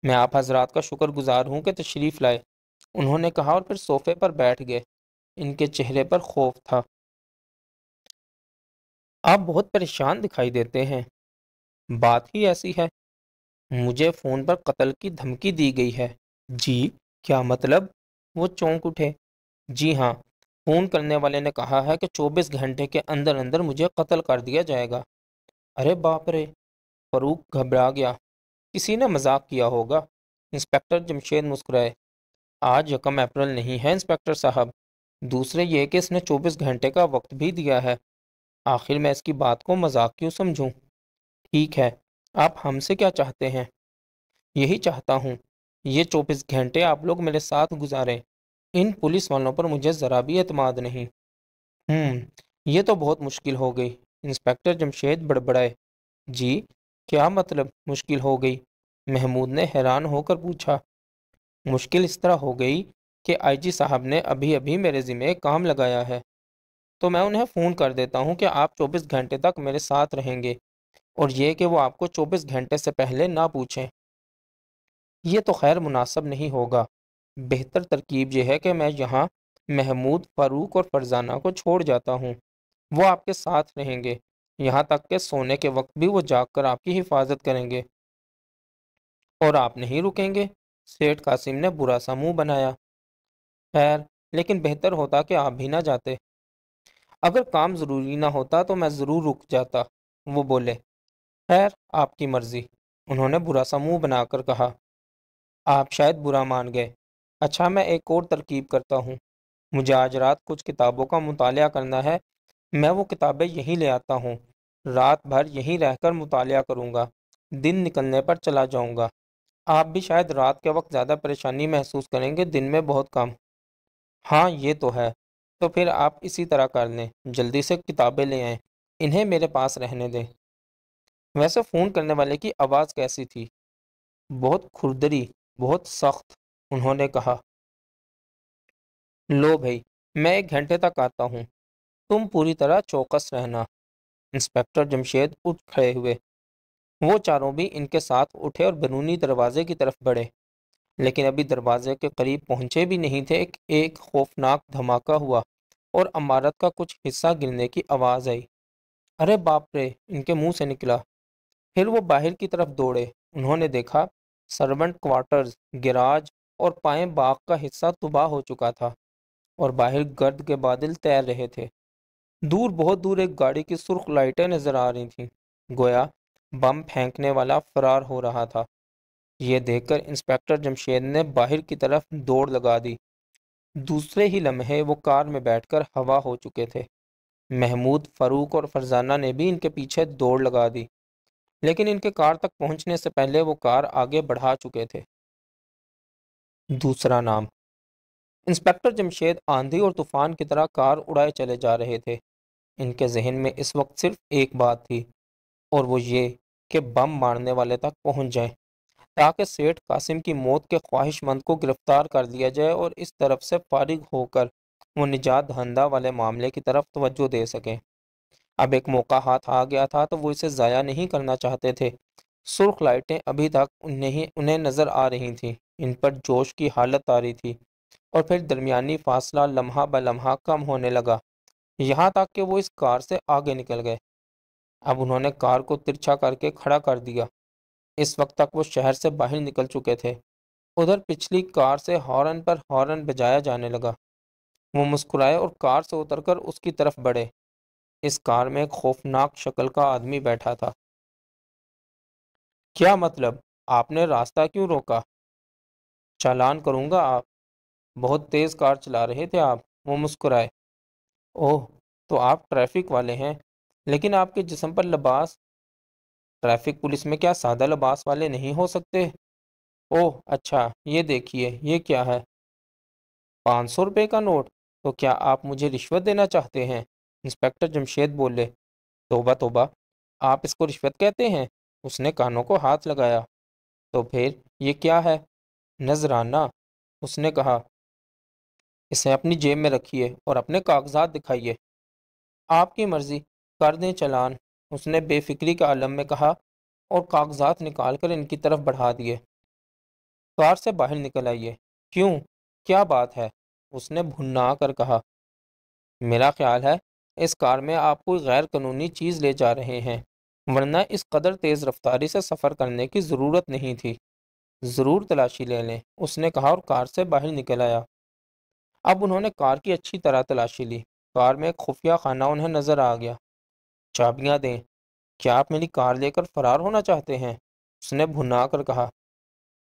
میں آپ حضرات کا شکر گزار ہوں کہ تشریف لائے، انہوں نے کہا اور پھر صوفے پر بیٹھ گئے۔ ان کے چہرے پر خوف تھا۔ آپ بہت پریشان دکھائی دیتے ہیں۔ بات ہی ایسی ہے، مجھے فون پر قتل کی دھمکی دی گئی ہے۔ جی، کیا مطلب؟ وہ چونک اٹھے۔ جی ہاں، فون کرنے والے نے کہا ہے کہ 24 گھنٹے کے اندر اندر مجھے قتل کر دیا جائے گا۔ ارے باپ رے! فاروق گھبرا گیا۔ کسی نے مذاق کیا ہوگا۔ انسپکٹر جمشید مسکرائے۔ آج 1 اپریل نہیں ہے انسپکٹر صاحب، دوسرے یہ کہ اس نے 24 گھنٹے کا وقت بھی دیا ہے۔ آخر میں اس کی بات کو مذاق کیوں سمجھوں؟ ٹھیک ہے، آپ ہم سے کیا چاہتے ہیں؟ یہی چاہتا ہوں، یہ 24 گھنٹے آپ لوگ میرے ساتھ گزاریں۔ ان پولیس والوں پر مجھے ذرا بھی اعتماد نہیں۔ یہ تو بہت مشکل ہو گئی، انسپکٹر جمشید بڑبڑائے۔ جی، کیا مطلب مشکل ہو گئی؟ محمود نے حیران ہو کر پوچھا۔ مشکل اس طرح ہو گئی کہ آئی جی صاحب نے ابھی ابھی میرے ذمہ کام لگایا ہے، تو میں انہیں فون کر دیتا ہوں کہ آپ 24 گھنٹے تک میرے ساتھ رہیں گے، اور یہ کہ وہ آپ کو 24 گھنٹے سے پہلے نہ پوچھیں۔ یہ تو خیر مناسب نہیں ہوگا۔ بہتر ترکیب یہ ہے کہ میں یہاں محمود، فاروق اور فرزانہ کو چھوڑ جاتا ہوں، وہ آپ کے ساتھ رہیں گے، یہاں تک کہ سونے کے وقت بھی وہ جاگ کر آپ کی حفاظت کریں گے۔ اور آپ نہیں رکیں گے؟ سیٹھ قاسم نے برا سا منہ بنایا۔ خیر، لیکن بہتر ہوتا کہ آپ بھی نہ جاتے۔ اگر کام ضروری نہ ہوتا تو میں ضرور رک جاتا، وہ بولے۔ خیر، آپ کی مرضی، انہوں نے برا سا منہ بنا کر کہا۔ آپ شاید برا مان گئے۔ اچھا، میں ایک اور ترکیب کرتا ہوں، مجھے آج رات کچھ کتابوں کا مطالعہ کرنا ہے، میں وہ کتابیں یہیں لے آتا ہوں، رات بھر یہیں رہ کر مطالعہ کروں گا، دن نکلنے پر چلا جاؤں گا۔ آپ بھی شاید رات کے وقت زیادہ پریشانی محسوس کریں گے، دن میں بہت کم۔ ہاں، یہ تو ہے۔ تو پھر آپ اسی طرح کر لیں، جلدی سے کتابیں لے آئیں، انہیں میرے پاس رہنے دیں۔ ویسے فون کرنے والے کی آواز کیسی تھی؟ بہت کھردری، بہت سخت، انہوں نے کہا۔ لو بھائی، میں 1 گھنٹے تک آتا ہوں، تم پوری طرح چوکس رہنا۔ انسپکٹر جمشید اٹھ کھڑے ہوئے۔ وہ چاروں بھی ان کے ساتھ اٹھے اور بیرونی دروازے کی طرف بڑھے، لیکن ابھی دروازے کے قریب پہنچے بھی نہیں تھے کہ ایک خوفناک دھماکہ ہوا اور عمارت کا کچھ حصہ گرنے کی آواز آئی۔ ارے باپ رے! ان کے منہ سے نکلا۔ پھر وہ باہر کی طرف دوڑے۔ انہوں نے دیکھا سرونٹ کوارٹرز، گیراج اور پائیں باغ کا حصہ تباہ ہو چکا تھا، اور باہر گرد کے بادل تیر رہے تھے۔ دور، بہت دور، ایک گاڑی کی سرخ لائٹیں نظر آ رہی تھیں، گویا بم پھینکنے والا فرار ہو رہا تھا۔ یہ دیکھ کر انسپکٹر جمشید نے باہر کی طرف دوڑ لگا دی۔ دوسرے ہی لمحے وہ کار میں بیٹھ کر ہوا ہو چکے تھے۔ محمود، فاروق اور فرزانہ نے بھی ان کے پیچھے دوڑ لگا دی، لیکن ان کے کار تک پہنچنے سے پہلے وہ کار آگے بڑھا چکے تھے۔ دوسرا نام۔ انسپکٹر جمشید آندھی اور طوفان کی طرح کار اڑائے چلے جا رہے تھے۔ ان کے ذہن میں اس وقت صرف ایک بات تھی، اور وہ یہ کہ بم مارنے والے تک پہنچ جائیں، تاکہ سیٹھ قاسم کی موت کے خواہش مند کو گرفتار کر لیا جائے اور اس طرف سے فارغ ہو کر وہ نجات دہندہ والے معاملے کی طرف توجہ دے سکیں۔ اب ایک موقع ہاتھ آ گیا تھا تو وہ اسے ضائع نہیں کرنا چاہتے تھے۔ سرخ لائٹیں ابھی تک انہیں نظر آ رہی تھیں، ان پر جوش کی حالت آ رہی تھی، اور پھر درمیانی فاصلہ لمحہ بہ لمحہ کم ہونے لگا، یہاں تک کہ وہ اس کار سے آگے نکل گئے۔ اب انہوں نے کار کو ترچھا کر کے کھڑا کر دیا۔ اس وقت تک وہ شہر سے باہر نکل چکے تھے۔ ادھر پچھلی کار سے ہارن پر ہارن بجایا جانے لگا۔ وہ مسکرائے اور کار سے اتر کر اس کی طرف بڑھے۔ اس کار میں ایک خوفناک شکل کا آدمی بیٹھا تھا۔ کیا مطلب؟ آپ نے راستہ کیوں روکا؟ چالان کروں گا آپ، بہت تیز کار چلا رہے تھے آپ، وہ مسکرائے۔ اوہ، تو آپ ٹریفک والے ہیں، لیکن آپ کے جسم پر لباس، ٹریفک پولیس میں کیا سادہ لباس والے نہیں ہو سکتے؟ اوہ اچھا، یہ دیکھیے، یہ کیا ہے؟ 500 روپے کا نوٹ؟ تو کیا آپ مجھے رشوت دینا چاہتے ہیں؟ انسپکٹر جمشید بولے۔ توبہ توبہ، آپ اس کو رشوت کہتے ہیں؟ اس نے کانوں کو ہاتھ لگایا۔ تو پھر یہ کیا ہے؟ نذرانہ، اس نے کہا، اسے اپنی جیب میں رکھیے اور اپنے کاغذات دکھائیے۔ آپ کی مرضی، کر دیں چلان، اس نے بے فکری کے عالم میں کہا اور کاغذات نکال کر ان کی طرف بڑھا دیے۔ کار سے باہر نکل آئیے۔ کیوں؟ کیا بات ہے؟ اس نے بھننا کر کہا۔ میرا خیال ہے اس کار میں آپ کوئی غیر قانونی چیز لے جا رہے ہیں، ورنہ اس قدر تیز رفتاری سے سفر کرنے کی ضرورت نہیں تھی۔ ضرور تلاشی لے لیں، اس نے کہا اور کار سے باہر نکل آیا۔ اب انہوں نے کار کی اچھی طرح تلاشی لی۔ کار میں ایک خفیہ خانہ انہیں نظر آ گیا۔ چابیاں دیں۔ کیا آپ میری کار لے کر فرار ہونا چاہتے ہیں؟ اس نے بھنا کر کہا۔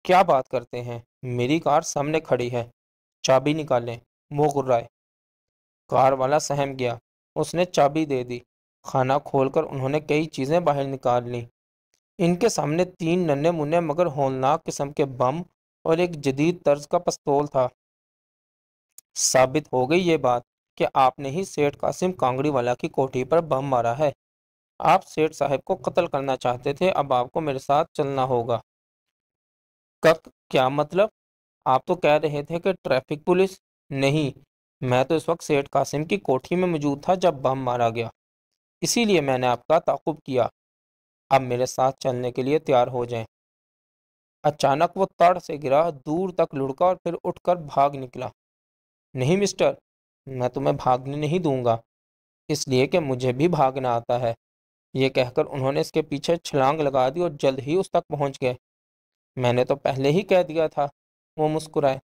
کیا بات کرتے ہیں؟ میری کار سامنے کھڑی ہے، چابی نکالیں، وہ گرائے۔ کار والا سہم گیا۔ اس نے چابی دے دی۔ خانہ کھول کر انہوں نے کئی چیزیں باہر نکال لیں۔ ان کے سامنے 3 ننھے منھے مگر ہولناک قسم کے بم اور ایک جدید طرز کا پستول تھا۔ ثابت ہو گئی یہ بات کہ آپ نے ہی سیٹھ قاسم کانگڑی والا کی کوٹھی پر بم مارا ہے۔ آپ سیٹھ صاحب کو قتل کرنا چاہتے تھے، اب آپ کو میرے ساتھ چلنا ہوگا۔ کیا مطلب؟ آپ تو کہہ رہے تھے کہ ٹریفک پولیس نہیں، میں تو اس وقت سیٹھ قاسم کی کوٹھی میں موجود تھا جب بم مارا گیا، اسی لیے میں نے آپ کا تعاقب کیا۔ اب میرے ساتھ چلنے کے لیے تیار ہو جائیں۔ اچانک وہ تڑ سے گرا، دور تک لڑکا اور پھر اٹھ کر بھاگ نکلا۔ نہیں مسٹر، میں تمہیں بھاگنے نہیں دوں گا، اس لیے کہ مجھے بھی بھاگنا آتا ہے۔ یہ کہہ کر انہوں نے اس کے پیچھے چھلانگ لگا دی اور جلد ہی اس تک پہنچ گئے۔ میں نے تو پہلے ہی کہہ دیا تھا، وہ مسکرائے۔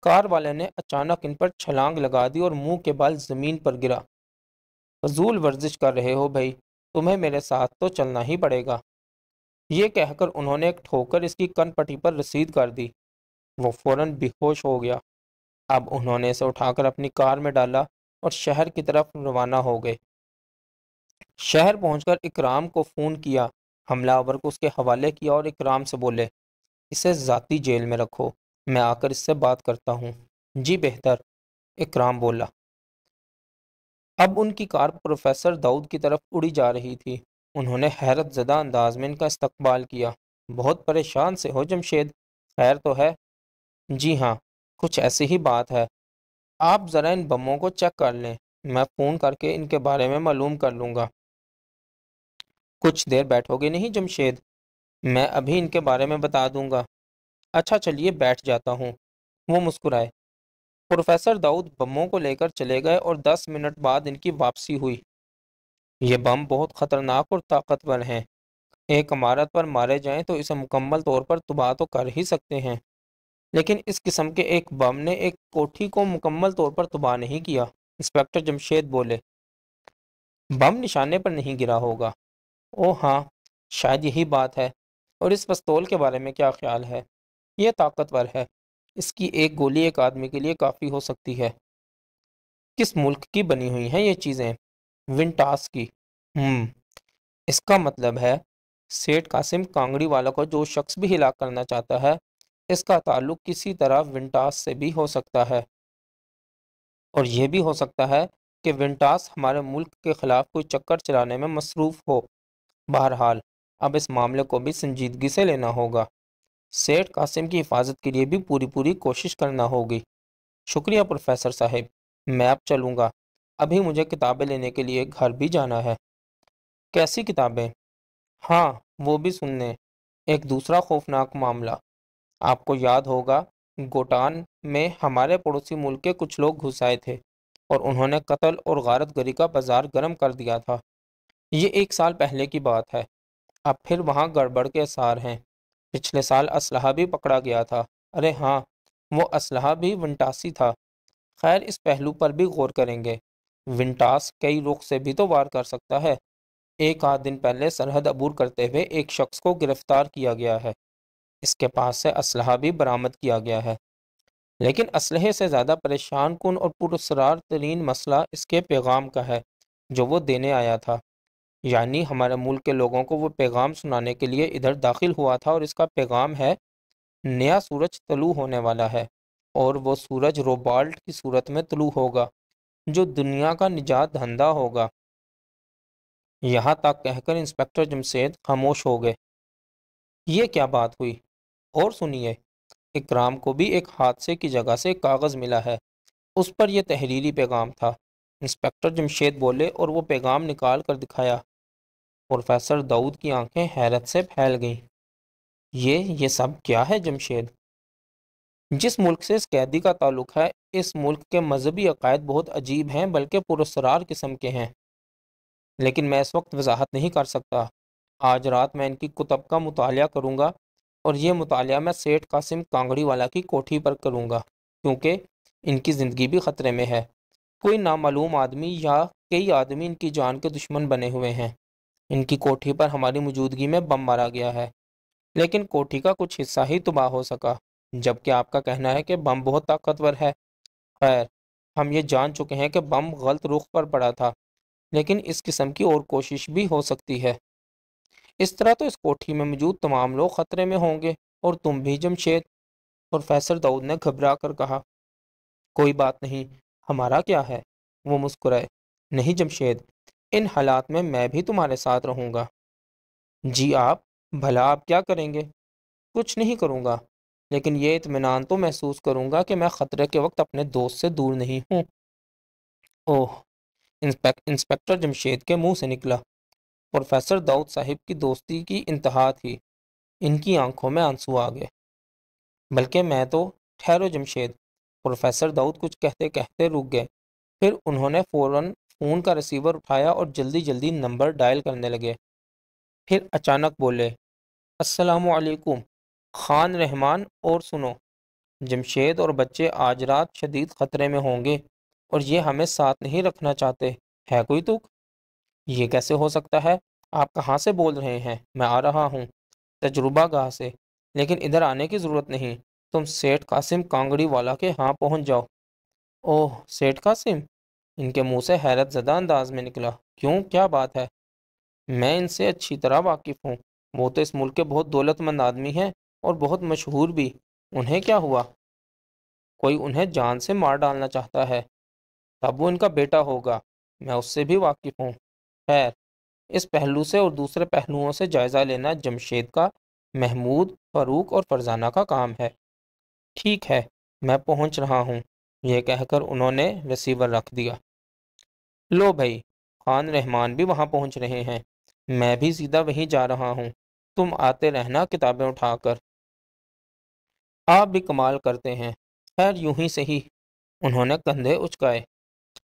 کار والے نے اچانک ان پر چھلانگ لگا دی اور منہ کے بال زمین پر گرا۔ فضول ورزش کر رہے ہو بھائی، تمہیں میرے ساتھ تو چلنا ہی پڑے گا۔ یہ کہہ کر انہوں نے ایک ٹھوکر اس کی کن پٹی پر رسید کر دی۔ وہ فوراً بے ہوش ہو گیا۔ اب انہوں نے اسے اٹھا کر اپنی کار میں ڈالا اور شہر کی طرف روانہ ہو گئے۔ شہر پہنچ کر اکرام کو فون کیا، حملہ آور کو اس کے حوالے کیا اور اکرام سے بولے، اسے ذاتی جیل میں رکھو، میں آ کر اس سے بات کرتا ہوں۔ جی بہتر، اکرام بولا۔ اب ان کی کار پروفیسر داؤد کی طرف اڑی جا رہی تھی۔ انہوں نے حیرت زدہ انداز میں ان کا استقبال کیا۔ بہت پریشان سے ہو جمشید، خیر تو ہے؟ جی ہاں، کچھ ایسی ہی بات ہے۔ آپ ذرا ان بموں کو چیک کر لیں، میں فون کر کے ان کے بارے میں معلوم کر لوں گا۔ کچھ دیر بیٹھو گے نہیں جمشید؟ میں ابھی ان کے بارے میں بتا دوں گا۔ اچھا چلیے بیٹھ جاتا ہوں، وہ مسکرائے۔ پروفیسر داؤد بموں کو لے کر چلے گئے اور 10 منٹ بعد ان کی واپسی ہوئی۔ یہ بم بہت خطرناک اور طاقتور ہیں۔ ایک عمارت پر مارے جائیں تو اسے مکمل طور پر تباہ تو کر ہی سکتے ہیں، لیکن اس قسم کے ایک بم نے ایک کوٹھی کو مکمل طور پر تباہ نہیں کیا۔ انسپکٹر جمشید بولے، بم نشانے پر نہیں گرا ہوگا۔ او ہاں، شاید یہی بات ہے۔ اور اس پستول کے بارے میں کیا خیال ہے؟ یہ طاقتور ہے، اس کی ایک گولی ایک آدمی کے لیے کافی ہو سکتی ہے۔ کس ملک کی بنی ہوئی ہیں یہ چیزیں؟ ونٹاس کی۔ اس کا مطلب ہے سیٹھ قاسم کانگڑی والا کو جو شخص بھی ہلاک کرنا چاہتا ہے، اس کا تعلق کسی طرح ونٹاس سے بھی ہو سکتا ہے، اور یہ بھی ہو سکتا ہے کہ ونٹاس ہمارے ملک کے خلاف کوئی چکر چلانے میں مصروف ہو۔ بہرحال اب اس معاملے کو بھی سنجیدگی سے لینا ہوگا۔ سیٹھ قاسم کی حفاظت کے لیے بھی پوری کوشش کرنا ہوگی۔ شکریہ پروفیسر صاحب، میں اب چلوں گا، ابھی مجھے کتابیں لینے کے لیے گھر بھی جانا ہے۔ کیسی کتابیں؟ ہاں، وہ بھی سننے۔ ایک دوسرا خوفناک معاملہ۔ آپ کو یاد ہوگا گوٹان میں ہمارے پڑوسی ملک کے کچھ لوگ گھس آئے تھے اور انہوں نے قتل اور غارت گری کا بازار گرم کر دیا تھا۔ یہ 1 سال پہلے کی بات ہے۔ اب پھر وہاں گڑبڑ کے آثار ہیں۔ پچھلے سال اسلحہ بھی پکڑا گیا تھا۔ ارے ہاں، وہ اسلحہ بھی ونٹاسی تھا۔ خیر اس پہلو پر بھی غور کریں گے۔ ونٹاس کئی رخ سے بھی تو وار کر سکتا ہے۔ 1 آدھ دن پہلے سرحد عبور کرتے ہوئے ایک شخص کو گرفتار کیا گیا ہے۔ اس کے پاس سے اسلحہ بھی برآمد کیا گیا ہے، لیکن اسلحے سے زیادہ پریشان کن اور پراسرار ترین مسئلہ اس کے پیغام کا ہے جو وہ دینے آیا تھا۔ یعنی ہمارے ملک کے لوگوں کو وہ پیغام سنانے کے لیے ادھر داخل ہوا تھا، اور اس کا پیغام ہے نیا سورج طلوع ہونے والا ہے، اور وہ سورج روبالٹ کی صورت میں طلوع ہوگا جو دنیا کا نجات دہندہ ہوگا۔ یہاں تک کہہ کر انسپکٹر جمشید خاموش ہو گئے۔ یہ کیا بات ہوئی؟ اور سنیے۔ اکرام کو بھی ایک حادثے کی جگہ سے کاغذ ملا ہے، اس پر یہ تحریری پیغام تھا۔ انسپکٹر جمشید بولے اور وہ پیغام نکال کر دکھایا۔ پروفیسر داؤد کی آنکھیں حیرت سے پھیل گئیں۔ یہ سب کیا ہے جمشید؟ جس ملک سے اس قیدی کا تعلق ہے، اس ملک کے مذہبی عقائد بہت عجیب ہیں، بلکہ پراسرار قسم کے ہیں، لیکن میں اس وقت وضاحت نہیں کر سکتا۔ آج رات میں ان کی کتب کا مطالعہ کروں گا، اور یہ مطالعہ میں سیٹھ قاسم کانگڑی والا کی کوٹھی پر کروں گا، کیونکہ ان کی زندگی بھی خطرے میں ہے۔ کوئی نامعلوم آدمی یا کئی آدمی ان کی جان کے دشمن بنے ہوئے ہیں۔ ان کی کوٹھی پر ہماری موجودگی میں بم مارا گیا ہے، لیکن کوٹھی کا کچھ حصہ ہی تباہ ہو سکا، جبکہ آپ کا کہنا ہے کہ بم بہت طاقتور ہے۔ خیر، ہم یہ جان چکے ہیں کہ بم غلط رخ پر پڑا تھا، لیکن اس قسم کی اور کوشش بھی ہو سکتی ہے۔ اس طرح تو اس کوٹھی میں موجود تمام لوگ خطرے میں ہوں گے، اور تم بھی جمشید۔ پروفیسر داؤد نے گھبرا کر کہا۔ کوئی بات نہیں، ہمارا کیا ہے؟ وہ مسکرائے۔ نہیں جمشید، ان حالات میں بھی تمہارے ساتھ رہوں گا۔ جی آپ؟ بھلا آپ کیا کریں گے؟ کچھ نہیں کروں گا، لیکن یہ اطمینان تو محسوس کروں گا کہ میں خطرے کے وقت اپنے دوست سے دور نہیں ہوں۔ اوہ! انسپکٹر جمشید کے منہ سے نکلا۔ پروفیسر داؤد صاحب کی دوستی کی انتہا تھی۔ ان کی آنکھوں میں آنسو آ گئے۔ بلکہ میں تو… ٹھہرو جمشید۔ پروفیسر داؤد کچھ کہتے کہتے رک گئے، پھر انہوں نے فوراً فون کا ریسیور اٹھایا اور جلدی جلدی نمبر ڈائل کرنے لگے۔ پھر اچانک بولے، السلام علیکم خان رحمان، اور سنو، جمشید اور بچے آج رات شدید خطرے میں ہوں گے، اور یہ ہمیں ساتھ نہیں رکھنا چاہتے۔ ہے کوئی تک؟ یہ کیسے ہو سکتا ہے؟ آپ کہاں سے بول رہے ہیں؟ میں آ رہا ہوں، تجربہ گاہ سے، لیکن ادھر آنے کی ضرورت نہیں، تم سیٹھ قاسم کانگڑی والا کے ہاں پہنچ جاؤ۔ اوہ، سیٹھ قاسم؟ ان کے منہ سے حیرت زدہ انداز میں نکلا۔ کیوں، کیا بات ہے؟ میں ان سے اچھی طرح واقف ہوں، وہ تو اس ملک کے بہت دولت مند آدمی ہیں، اور بہت مشہور بھی۔ انہیں کیا ہوا؟ کوئی انہیں جان سے مار ڈالنا چاہتا ہے۔ تب وہ ان کا بیٹا ہوگا، میں اس سے بھی واقف ہوں۔ خیر، اس پہلو سے اور دوسرے پہلوؤں سے جائزہ لینا جمشید کا، محمود، فاروق اور فرزانہ کا کام ہے۔ ٹھیک ہے، میں پہنچ رہا ہوں۔ یہ کہہ کر انہوں نے ریسیور رکھ دیا۔ لو بھائی، خان رحمان بھی وہاں پہنچ رہے ہیں، میں بھی سیدھا وہیں جا رہا ہوں، تم آتے رہنا کتابیں اٹھا کر۔ آپ بھی کمال کرتے ہیں۔ خیر، یوں ہی صحیح۔ انہوں نے کندھے اچکائے،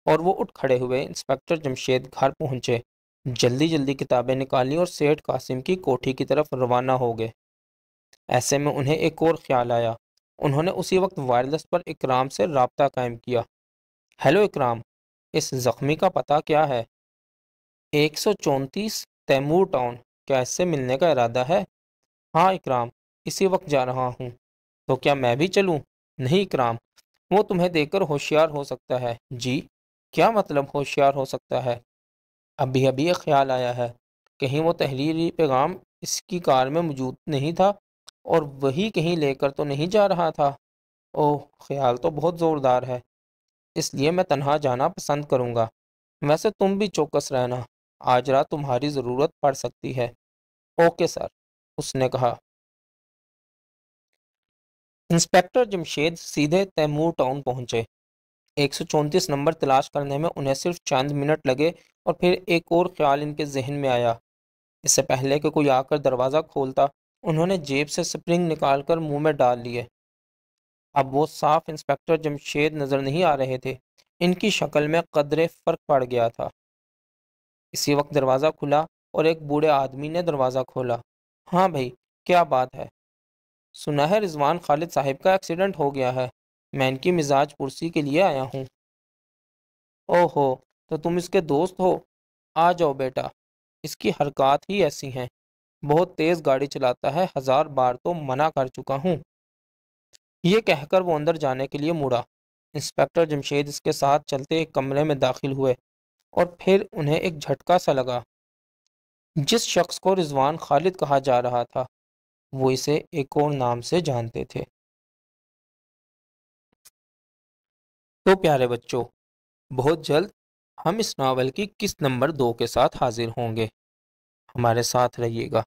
اور وہ اٹھ کھڑے ہوئے انسپکٹر جمشید گھر پہنچے، جلدی جلدی کتابیں نکالیں اور سیٹھ قاسم کی کوٹھی کی طرف روانہ ہو گئے۔ ایسے میں انہیں ایک اور خیال آیا۔ انہوں نے اسی وقت وائرلیس پر اکرام سے رابطہ قائم کیا۔ ہیلو اکرام، اس زخمی کا پتہ کیا ہے؟ 134 تیمور ٹاؤن، کیا اس سے ملنے کا ارادہ ہے؟ ہاں اکرام، اسی وقت جا رہا ہوں۔ تو کیا میں بھی چلوں؟ نہیں اکرام، وہ تمہیں دیکھ کر ہوشیار ہو سکتا ہے۔ جی؟ کیا مطلب ہوشیار ہو سکتا ہے؟ ابھی ابھی ایک خیال آیا ہے، کہیں وہ تحریری پیغام اس کی کار میں موجود نہیں تھا، اور وہی کہیں لے کر تو نہیں جا رہا تھا؟ اوہ، خیال تو بہت زوردار ہے، اس لیے میں تنہا جانا پسند کروں گا۔ ویسے تم بھی چوکس رہنا، آج رات تمہاری ضرورت پڑ سکتی ہے۔ اوکے سر، اس نے کہا۔ انسپکٹر جمشید سیدھے تیمور ٹاؤن پہنچے۔ 134 نمبر تلاش کرنے میں انہیں صرف چند منٹ لگے، اور پھر ایک اور خیال ان کے ذہن میں آیا۔ اس سے پہلے کہ کوئی آ کر دروازہ کھولتا، انہوں نے جیب سے سپرنگ نکال کر منہ میں ڈال لیے۔ اب وہ صاف انسپکٹر جمشید نظر نہیں آ رہے تھے، ان کی شکل میں قدرے فرق پڑ گیا تھا۔ اسی وقت دروازہ کھلا، اور ایک بوڑھے آدمی نے دروازہ کھولا۔ ہاں بھائی، کیا بات ہے؟ سنا ہے رضوان خالد صاحب کا ایکسیڈنٹ ہو گیا ہے، میں ان کی مزاج پرسی کے لیے آیا ہوں۔ اوہ ہو، تو تم اس کے دوست ہو؟ آ جاؤ بیٹا، اس کی حرکات ہی ایسی ہیں، بہت تیز گاڑی چلاتا ہے، 1000 بار تو منع کر چکا ہوں۔ یہ کہہ کر وہ اندر جانے کے لیے مڑا۔ انسپکٹر جمشید اس کے ساتھ چلتے ایک کمرے میں داخل ہوئے، اور پھر انہیں ایک جھٹکا سا لگا۔ جس شخص کو رضوان خالد کہا جا رہا تھا، وہ اسے ایک اور نام سے جانتے تھے۔ تو پیارے بچوں، بہت جلد ہم اس ناول کی قسط نمبر 2 کے ساتھ حاضر ہوں گے۔ ہمارے ساتھ رہیے گا۔